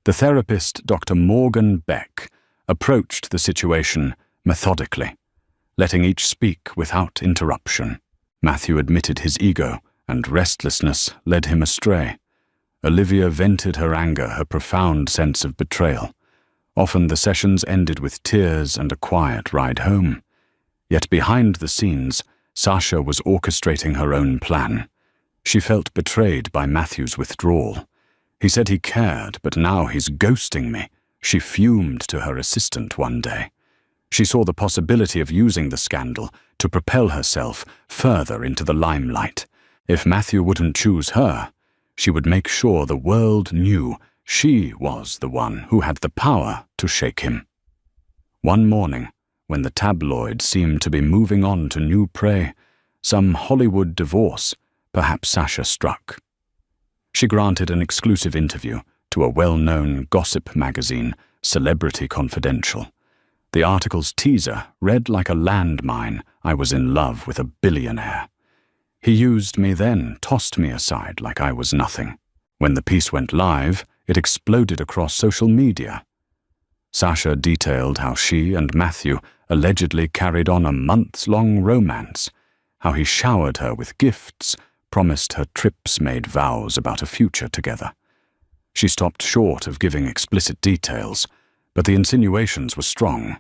The therapist, Dr. Morgan Beck, approached the situation methodically, letting each speak without interruption. Matthew admitted his ego, and restlessness led him astray. Olivia vented her anger, her profound sense of betrayal. Often the sessions ended with tears and a quiet ride home. Yet behind the scenes, Sasha was orchestrating her own plan. She felt betrayed by Matthew's withdrawal. He said he cared, but now he's ghosting me, she fumed to her assistant one day. She saw the possibility of using the scandal to propel herself further into the limelight. If Matthew wouldn't choose her, she would make sure the world knew she was the one who had the power to shake him. One morning, when the tabloids seemed to be moving on to new prey, some Hollywood divorce, perhaps Sasha struck. She granted an exclusive interview to a well-known gossip magazine, Celebrity Confidential. The article's teaser read like a landmine: I was in love with a billionaire. He used me then, tossed me aside like I was nothing. When the piece went live, it exploded across social media. Sasha detailed how she and Matthew allegedly carried on a months-long romance, how he showered her with gifts, promised her trips, made vows about a future together. She stopped short of giving explicit details, but the insinuations were strong.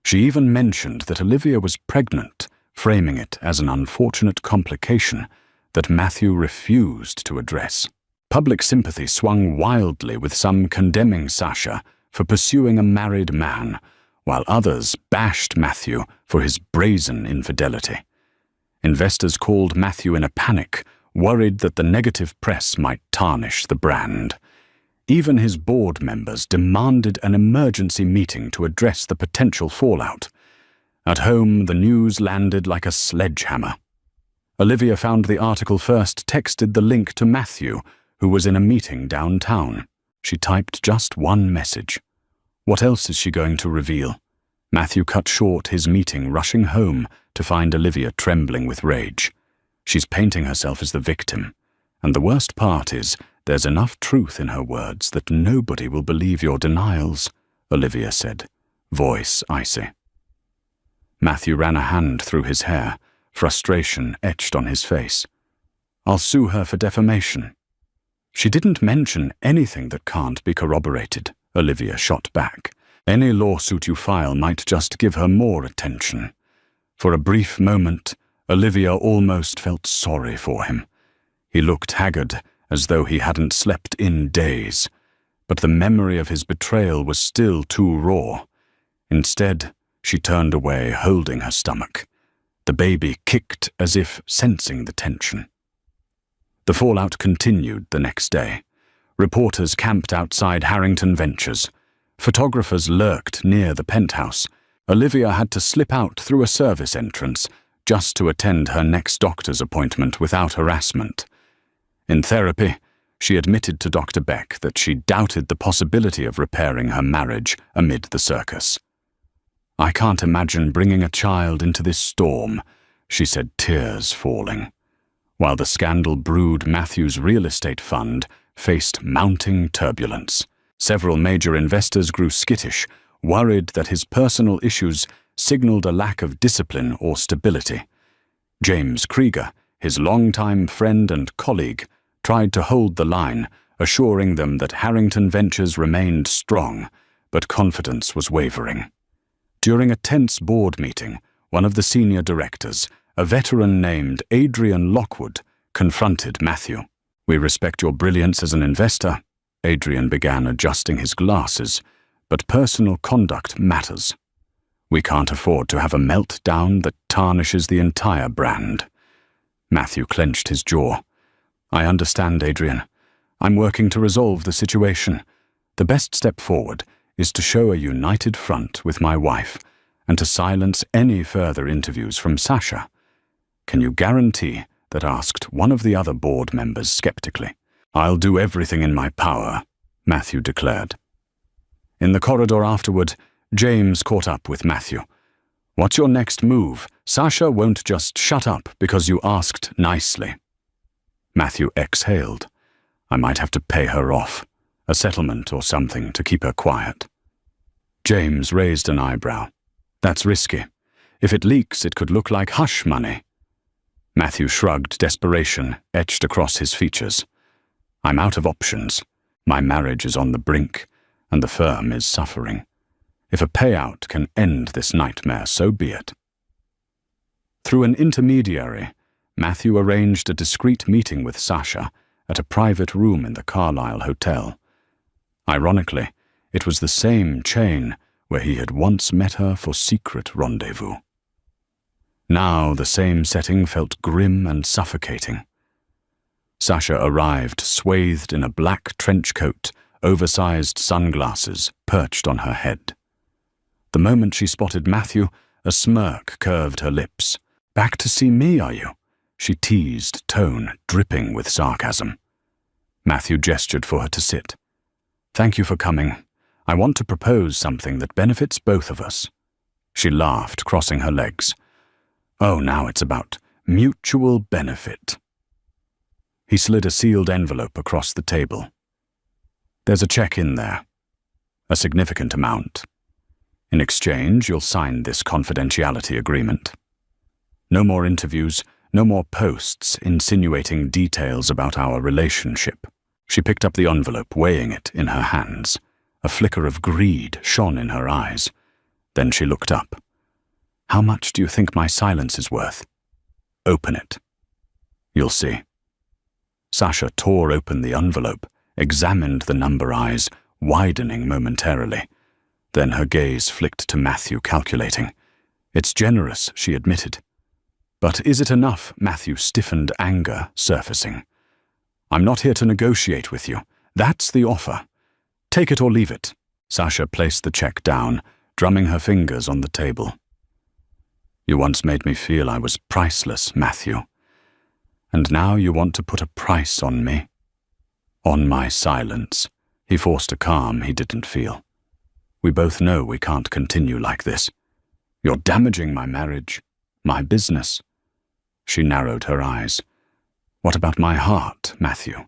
She even mentioned that Olivia was pregnant, framing it as an unfortunate complication that Matthew refused to address. Public sympathy swung wildly, with some condemning Sasha for pursuing a married man, while others bashed Matthew for his brazen infidelity. Investors called Matthew in a panic, worried that the negative press might tarnish the brand. Even his board members demanded an emergency meeting to address the potential fallout. At home, the news landed like a sledgehammer. Olivia found the article first, texted the link to Matthew, who was in a meeting downtown. She typed just one message. What else is she going to reveal? Matthew cut short his meeting, rushing home to find Olivia trembling with rage. She's painting herself as the victim. And the worst part is There's enough truth in her words that nobody will believe your denials, Olivia said, voice icy. Matthew ran a hand through his hair, frustration etched on his face. I'll sue her for defamation. She didn't mention anything that can't be corroborated, Olivia shot back. Any lawsuit you file might just give her more attention. For a brief moment, Olivia almost felt sorry for him. He looked haggard, as though he hadn't slept in days. But the memory of his betrayal was still too raw. Instead, she turned away, holding her stomach. The baby kicked as if sensing the tension. The fallout continued the next day. Reporters camped outside Harrington Ventures. Photographers lurked near the penthouse. Olivia had to slip out through a service entrance just to attend her next doctor's appointment without harassment. In therapy, she admitted to Dr. Beck that she doubted the possibility of repairing her marriage amid the circus. I can't imagine bringing a child into this storm, she said, tears falling. While the scandal brewed, Matthew's real estate fund faced mounting turbulence. Several major investors grew skittish, worried that his personal issues signaled a lack of discipline or stability. James Krieger, his longtime friend and colleague, tried to hold the line, assuring them that Harrington Ventures remained strong, but confidence was wavering. During a tense board meeting, one of the senior directors, a veteran named Adrian Lockwood, confronted Matthew. We respect your brilliance as an investor, Adrian began, adjusting his glasses, but personal conduct matters. We can't afford to have a meltdown that tarnishes the entire brand. Matthew clenched his jaw. I understand, Adrian. I'm working to resolve the situation. The best step forward is to show a united front with my wife and to silence any further interviews from Sasha. Can you guarantee that? Asked one of the other board members skeptically. I'll do everything in my power, Matthew declared. In the corridor afterward, James caught up with Matthew. What's your next move? Sasha won't just shut up because you asked nicely. Matthew exhaled. I might have to pay her off, a settlement or something to keep her quiet. James raised an eyebrow. That's risky. If it leaks, it could look like hush money. Matthew shrugged, desperation etched across his features. I'm out of options. My marriage is on the brink, and the firm is suffering. If a payout can end this nightmare, so be it. Through an intermediary, Matthew arranged a discreet meeting with Sasha at a private room in the Carlisle Hotel. Ironically, it was the same chain where he had once met her for secret rendezvous. Now the same setting felt grim and suffocating. Sasha arrived swathed in a black trench coat, oversized sunglasses perched on her head. The moment she spotted Matthew, a smirk curved her lips. Back to see me, are you? She teased, tone dripping with sarcasm. Matthew gestured for her to sit. Thank you for coming. I want to propose something that benefits both of us. She laughed, crossing her legs. Oh, now it's about mutual benefit. He slid a sealed envelope across the table. There's a check in there. A significant amount. In exchange, you'll sign this confidentiality agreement. No more interviews, no more posts insinuating details about our relationship. She picked up the envelope, weighing it in her hands. A flicker of greed shone in her eyes. Then she looked up. How much do you think my silence is worth? Open it. You'll see. Sasha tore open the envelope, examined the number eyes, widening momentarily. Then her gaze flicked to Matthew, calculating. It's generous, she admitted. But is it enough? Matthew stiffened, anger surfacing. I'm not here to negotiate with you. That's the offer. Take it or leave it. Sasha placed the check down, drumming her fingers on the table. You once made me feel I was priceless, Matthew. And now you want to put a price on me? On my silence. He forced a calm he didn't feel. We both know we can't continue like this. You're damaging my marriage, my business. She narrowed her eyes. What about my heart, Matthew?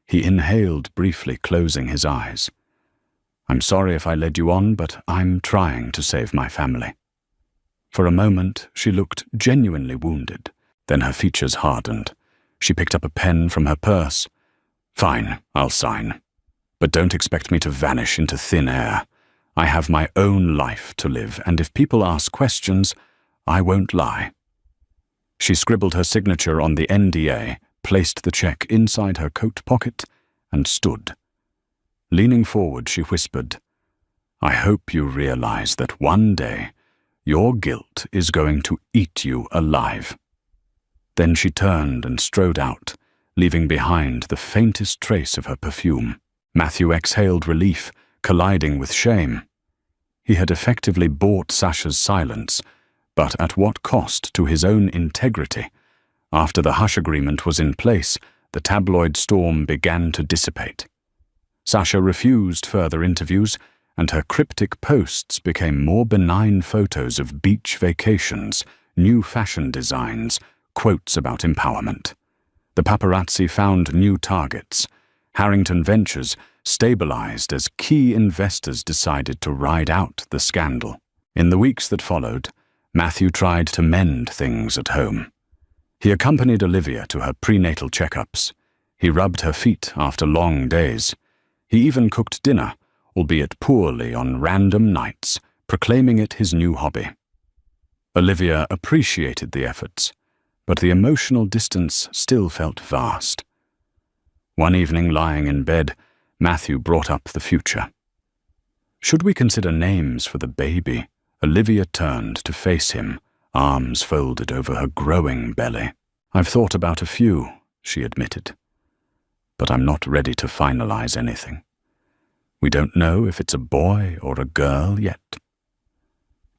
He inhaled briefly, closing his eyes. "I'm sorry if I led you on, but I'm trying to save my family." For a moment, she looked genuinely wounded. Then her features hardened. She picked up a pen from her purse. "Fine, I'll sign. But don't expect me to vanish into thin air. I have my own life to live, and if people ask questions, I won't lie." She scribbled her signature on the NDA, placed the check inside her coat pocket, and stood. Leaning forward, she whispered, "I hope you realize that one day your guilt is going to eat you alive." Then she turned and strode out, leaving behind the faintest trace of her perfume. Matthew exhaled relief, colliding with shame. He had effectively bought Sasha's silence, but at what cost to his own integrity? After the hush agreement was in place, the tabloid storm began to dissipate. Sasha refused further interviews, and her cryptic posts became more benign photos of beach vacations, new fashion designs, quotes about empowerment. The paparazzi found new targets. Harrington Ventures stabilized as key investors decided to ride out the scandal. In the weeks that followed, Matthew tried to mend things at home. He accompanied Olivia to her prenatal checkups. He rubbed her feet after long days. He even cooked dinner, albeit poorly on random nights, proclaiming it his new hobby. Olivia appreciated the efforts, but the emotional distance still felt vast. One evening, lying in bed, Matthew brought up the future. "Should we consider names for the baby?" Olivia turned to face him, arms folded over her growing belly. "I've thought about a few," she admitted, "but I'm not ready to finalize anything. We don't know if it's a boy or a girl yet."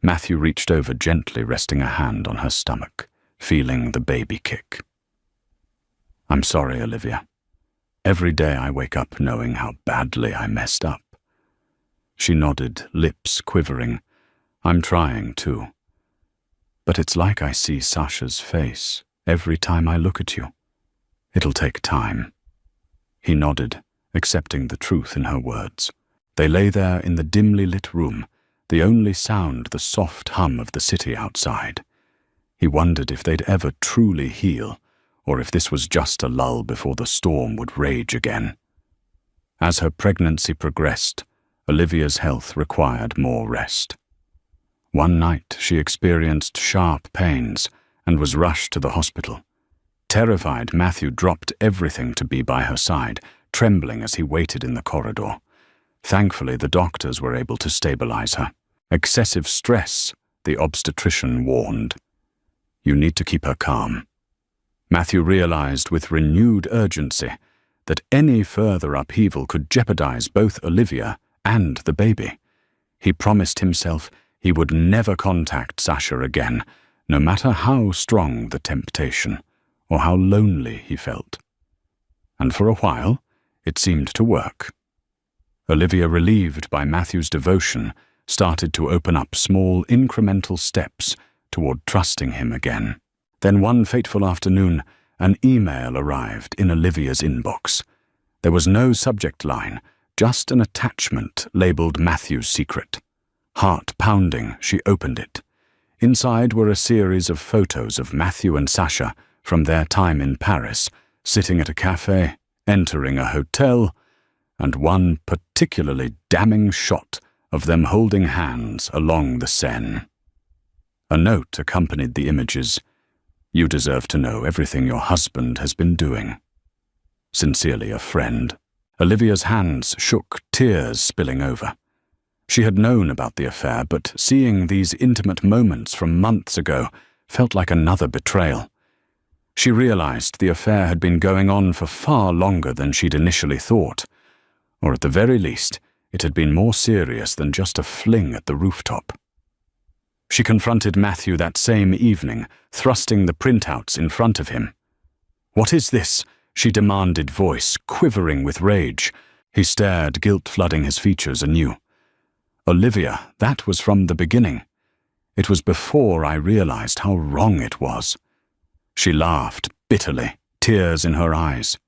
Matthew reached over gently, resting a hand on her stomach, feeling the baby kick. "I'm sorry, Olivia. Every day I wake up knowing how badly I messed up." She nodded, lips quivering. "I'm trying too. But it's like I see Sasha's face every time I look at you. It'll take time." He nodded, accepting the truth in her words. They lay there in the dimly lit room, the only sound the soft hum of the city outside. He wondered if they'd ever truly heal, or if this was just a lull before the storm would rage again. As her pregnancy progressed, Olivia's health required more rest. One night she experienced sharp pains and was rushed to the hospital. Terrified, Matthew dropped everything to be by her side, trembling as he waited in the corridor. Thankfully, the doctors were able to stabilize her. "Excessive stress," the obstetrician warned. "You need to keep her calm." Matthew realized with renewed urgency that any further upheaval could jeopardize both Olivia and the baby. He promised himself he would never contact Sasha again, no matter how strong the temptation or how lonely he felt. And for a while, it seemed to work. Olivia, relieved by Matthew's devotion, started to open up small incremental steps toward trusting him again. Then one fateful afternoon, an email arrived in Olivia's inbox. There was no subject line, just an attachment labeled Matthew's secret. Heart pounding, she opened it. Inside were a series of photos of Matthew and Sasha from their time in Paris, sitting at a cafe, entering a hotel, and one particularly damning shot of them holding hands along the Seine. A note accompanied the images. "You deserve to know everything your husband has been doing. Sincerely, a friend." Olivia's hands shook, tears spilling over. She had known about the affair, but seeing these intimate moments from months ago felt like another betrayal. She realized the affair had been going on for far longer than she'd initially thought, or at the very least, it had been more serious than just a fling at the rooftop. She confronted Matthew that same evening, thrusting the printouts in front of him. "What is this?" she demanded, voice quivering with rage. He stared, guilt flooding his features anew. "Olivia, that was from the beginning. It was before I realized how wrong it was." She laughed bitterly, tears in her eyes.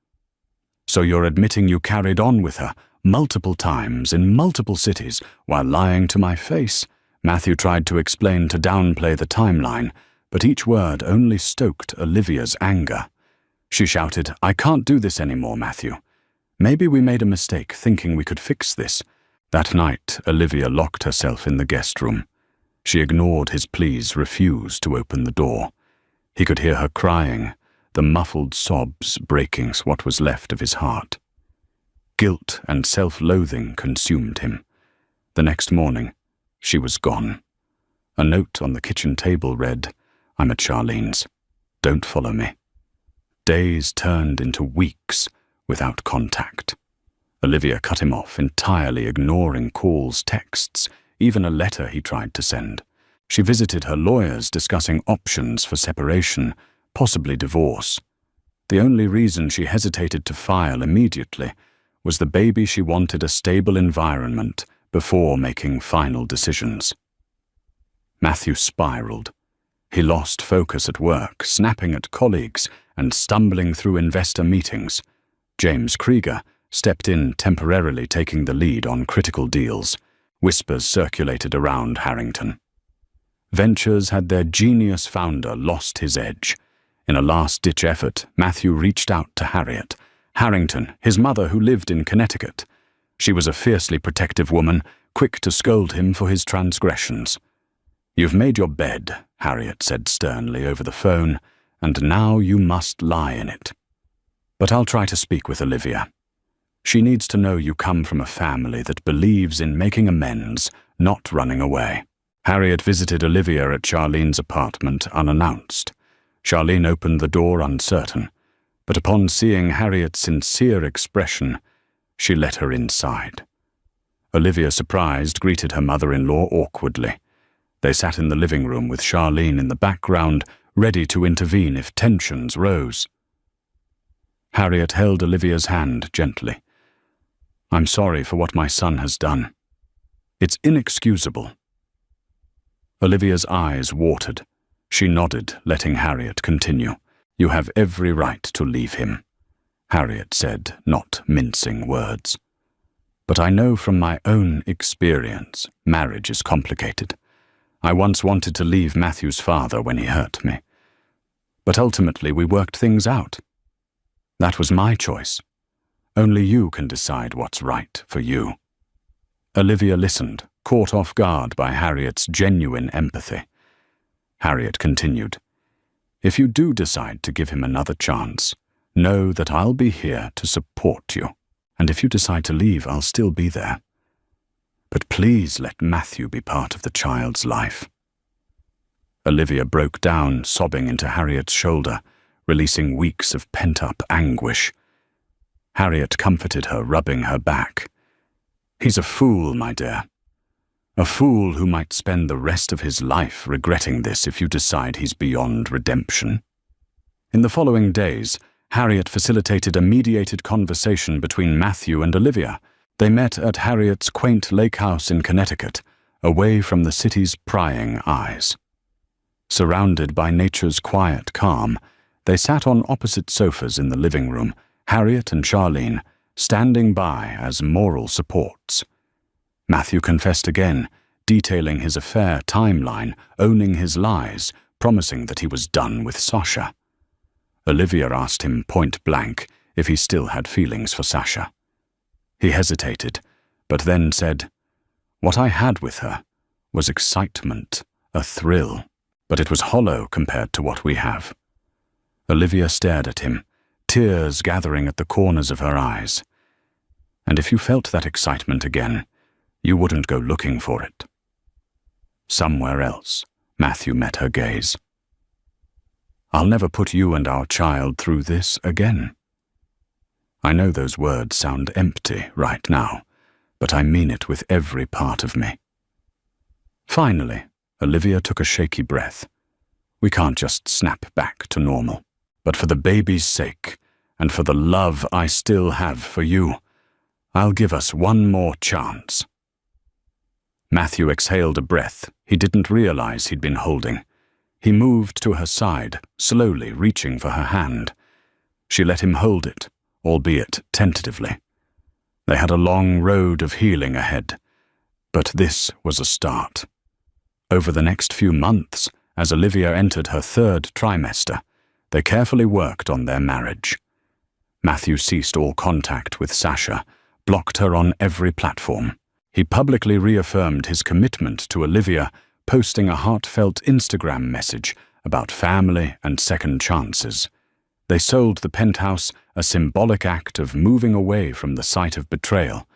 So you're admitting you carried on with her multiple times in multiple cities while lying to my face? Matthew tried to explain to downplay the timeline, but each word only stoked Olivia's anger. She shouted, "I can't do this anymore, Matthew. Maybe we made a mistake thinking we could fix this." That night, Olivia locked herself in the guest room. She ignored his pleas, refused to open the door. He could hear her crying, the muffled sobs breaking what was left of his heart. Guilt and self-loathing consumed him. The next morning, she was gone. A note on the kitchen table read, "I'm at Charlene's. Don't follow me." Days turned into weeks without contact. Olivia cut him off, entirely ignoring calls, texts, even a letter he tried to send. She visited her lawyers discussing options for separation, possibly divorce. The only reason she hesitated to file immediately was the baby she wanted a stable environment before making final decisions. Matthew spiraled. He lost focus at work, snapping at colleagues and stumbling through investor meetings. James Krieger stepped in, temporarily taking the lead on critical deals. Whispers circulated around Harrington. Ventures had their genius founder lost his edge. In a last-ditch effort, Matthew reached out to Harriet Harrington, his mother who lived in Connecticut. She was a fiercely protective woman, quick to scold him for his transgressions. "You've made your bed," Harriet said sternly over the phone, "and now you must lie in it. But I'll try to speak with Olivia. She needs to know you come from a family that believes in making amends, not running away." Harriet visited Olivia at Charlene's apartment unannounced. Charlene opened the door uncertain, but upon seeing Harriet's sincere expression, she let her inside. Olivia, surprised, greeted her mother-in-law awkwardly. They sat in the living room with Charlene in the background, ready to intervene if tensions rose. Harriet held Olivia's hand gently. "I'm sorry for what my son has done. It's inexcusable." Olivia's eyes watered. She nodded, letting Harriet continue. "You have every right to leave him," Harriet said, not mincing words. "But I know from my own experience, marriage is complicated. I once wanted to leave Matthew's father when he hurt me. But ultimately we worked things out. That was my choice. Only you can decide what's right for you." Olivia listened, caught off guard by Harriet's genuine empathy. Harriet continued, "If you do decide to give him another chance, know that I'll be here to support you. And if you decide to leave, I'll still be there. But please let Matthew be part of the child's life." Olivia broke down, sobbing into Harriet's shoulder, releasing weeks of pent-up anguish. Harriet comforted her, rubbing her back. "He's a fool, my dear. A fool who might spend the rest of his life regretting this if you decide he's beyond redemption." In the following days, Harriet facilitated a mediated conversation between Matthew and Olivia. They met at Harriet's quaint lake house in Connecticut, away from the city's prying eyes. Surrounded by nature's quiet calm, they sat on opposite sofas in the living room, Harriet and Charlene, standing by as moral supports. Matthew confessed again, detailing his affair timeline, owning his lies, promising that he was done with Sasha. Olivia asked him point-blank if he still had feelings for Sasha. He hesitated, but then said, "What I had with her was excitement, a thrill, but it was hollow compared to what we have." Olivia stared at him, tears gathering at the corners of her eyes. "And if you felt that excitement again, you wouldn't go looking for it." Somewhere else, Matthew met her gaze. "I'll never put you and our child through this again." I know those words sound empty right now, but I mean it with every part of me. Finally, Olivia took a shaky breath. "We can't just snap back to normal. But for the baby's sake, and for the love I still have for you, I'll give us one more chance." Matthew exhaled a breath he didn't realize he'd been holding. He moved to her side, slowly reaching for her hand. She let him hold it, albeit tentatively. They had a long road of healing ahead, but this was a start. Over the next few months, as Olivia entered her 3rd trimester, they carefully worked on their marriage. Matthew ceased all contact with Sasha, blocked her on every platform. He publicly reaffirmed his commitment to Olivia, posting a heartfelt Instagram message about family and second chances. They sold the penthouse, a symbolic act of moving away from the site of betrayal,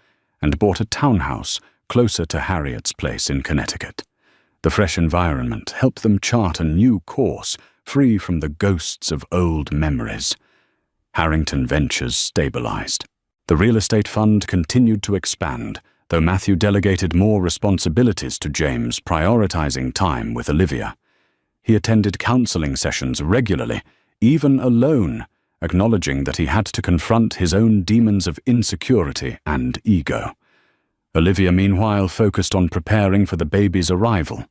and bought a townhouse closer to Harriet's place in Connecticut. The fresh environment helped them chart a new course, free from the ghosts of old memories. Harrington Ventures stabilized. The real estate fund continued to expand, though Matthew delegated more responsibilities to James, prioritizing time with Olivia. He attended counseling sessions regularly, even alone, acknowledging that he had to confront his own demons of insecurity and ego. Olivia, meanwhile, focused on preparing for the baby's arrival.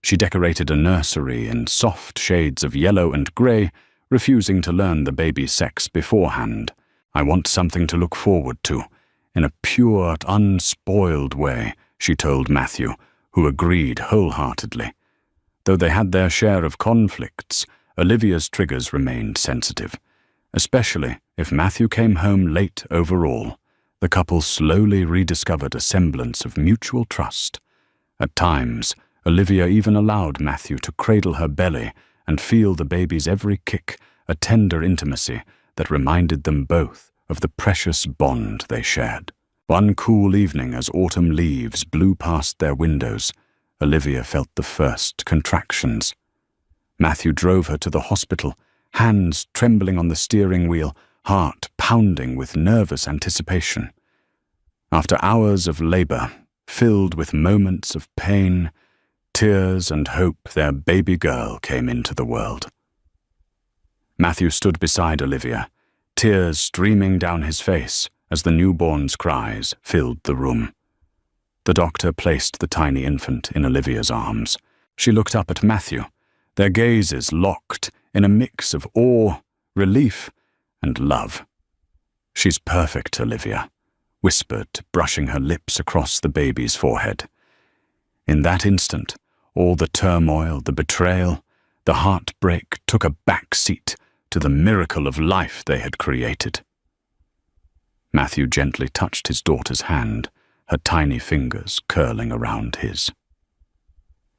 She decorated a nursery in soft shades of yellow and grey, refusing to learn the baby's sex beforehand. "I want something to look forward to, in a pure, unspoiled way," she told Matthew, who agreed wholeheartedly. Though they had their share of conflicts, Olivia's triggers remained sensitive. Especially if Matthew came home late overall, the couple slowly rediscovered a semblance of mutual trust. At times, Olivia even allowed Matthew to cradle her belly and feel the baby's every kick, a tender intimacy that reminded them both of the precious bond they shared. One cool evening, as autumn leaves blew past their windows, Olivia felt the first contractions. Matthew drove her to the hospital, hands trembling on the steering wheel, heart pounding with nervous anticipation. After hours of labor, filled with moments of pain, tears and hope, their baby girl came into the world. Matthew stood beside Olivia, tears streaming down his face as the newborn's cries filled the room. The doctor placed the tiny infant in Olivia's arms. She looked up at Matthew, their gazes locked in a mix of awe, relief, and love. "She's perfect, Olivia," whispered, brushing her lips across the baby's forehead. In that instant, all the turmoil, the betrayal, the heartbreak took a back seat to the miracle of life they had created. Matthew gently touched his daughter's hand, her tiny fingers curling around his.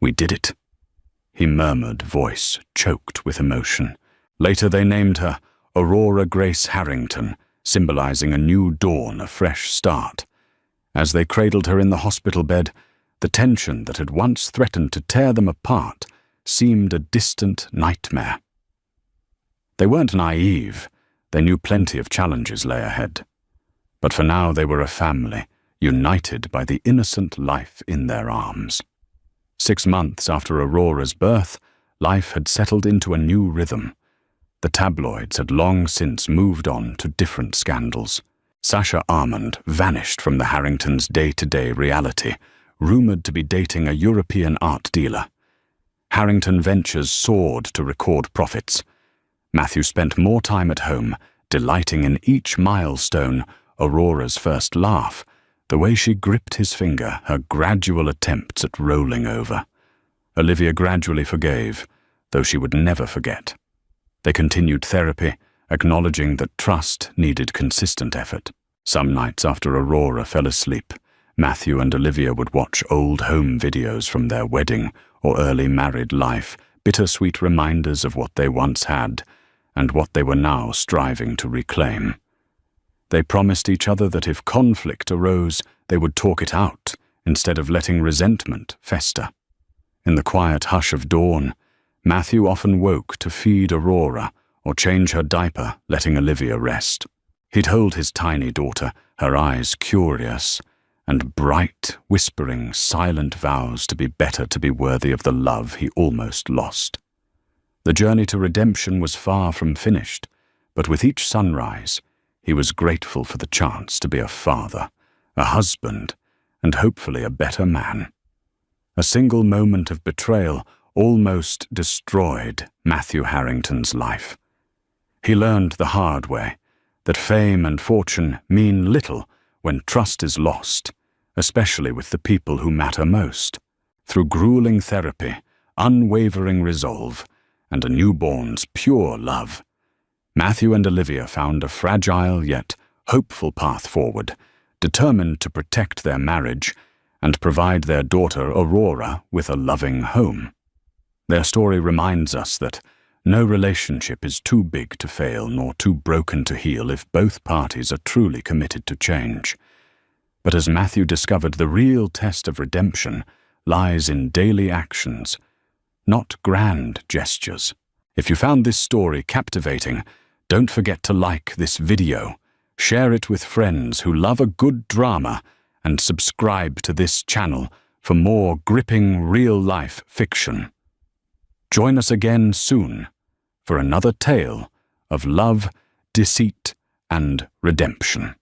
"We did it," he murmured, voice choked with emotion. Later they named her Aurora Grace Harrington, symbolizing a new dawn, a fresh start. As they cradled her in the hospital bed, the tension that had once threatened to tear them apart seemed a distant nightmare. They weren't naive. They knew plenty of challenges lay ahead. But for now they were a family, united by the innocent life in their arms. 6 months after Aurora's birth, life had settled into a new rhythm. The tabloids had long since moved on to different scandals. Sasha Armand vanished from the Harringtons' day-to-day reality, rumored to be dating a European art dealer. Harrington Ventures soared to record profits. Matthew spent more time at home, delighting in each milestone, Aurora's first laugh, the way she gripped his finger, her gradual attempts at rolling over. Olivia gradually forgave, though she would never forget. They continued therapy, acknowledging that trust needed consistent effort. Some nights after Aurora fell asleep, Matthew and Olivia would watch old home videos from their wedding or early married life, bittersweet reminders of what they once had and what they were now striving to reclaim. They promised each other that if conflict arose, they would talk it out instead of letting resentment fester. In the quiet hush of dawn, Matthew often woke to feed Aurora or change her diaper, letting Olivia rest. He'd hold his tiny daughter, her eyes curious and bright, whispering silent vows to be better, to be worthy of the love he almost lost. The journey to redemption was far from finished, but with each sunrise, he was grateful for the chance to be a father, a husband, and hopefully a better man. A single moment of betrayal almost destroyed Matthew Harrington's life. He learned the hard way that fame and fortune mean little when trust is lost, especially with the people who matter most. Through grueling therapy, unwavering resolve, and a newborn's pure love, Matthew and Olivia found a fragile yet hopeful path forward, determined to protect their marriage and provide their daughter Aurora with a loving home. Their story reminds us that no relationship is too big to fail nor too broken to heal if both parties are truly committed to change. But as Matthew discovered, the real test of redemption lies in daily actions, not grand gestures. If you found this story captivating, don't forget to like this video, share it with friends who love a good drama, and subscribe to this channel for more gripping real-life fiction. Join us again soon for another tale of love, deceit, and redemption.